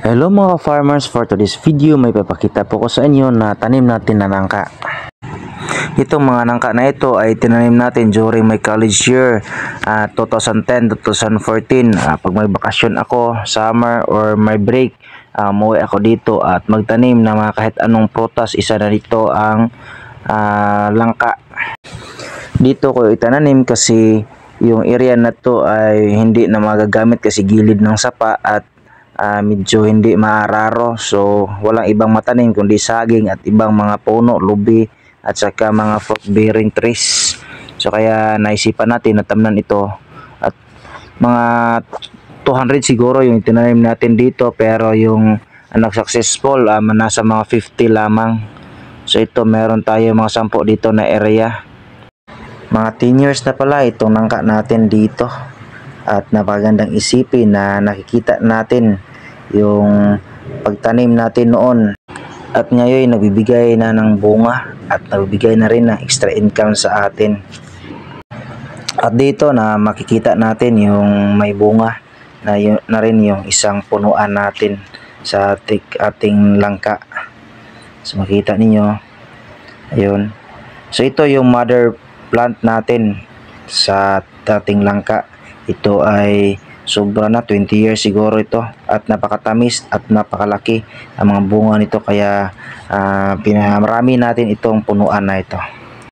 Hello mga farmers, for today's video may papakita po ko sa inyo na tanim natin na nangka. Itong mga nangka na ito ay tinanim natin during my college year 2010-2014. Pag may bakasyon ako, summer or may break, umuwi ako dito at magtanim ng mga kahit anong prutas. Isa na dito ang langka. Dito ko itananim kasi yung area na to ay hindi na magagamit kasi gilid ng sapa at medyo hindi maararo, so walang ibang matanim kundi saging at ibang mga puno, lubi at saka mga fruit bearing trees. So kaya naisipan natin na tamnan ito at mga 200 siguro yung tinanim natin dito, pero yung successful nasa mga 50 lamang. So ito meron tayo mga 10 dito na area. Mga 10 years na pala itong nangka natin dito at napagandang isipin na nakikita natin yung pagtanim natin noon at ngayon nagbibigay na ng bunga at nagbibigay na rin ng extra income sa atin. At dito na makikita natin yung may bunga na rin yung isang punuan natin sa ating langka. So makita ninyo, ayun. So ito yung mother plant natin sa ating langka. Ito ay sobra na 20 years siguro ito at napakatamis at napakalaki ang mga bunga nito, kaya pinamarami natin itong punuan na ito.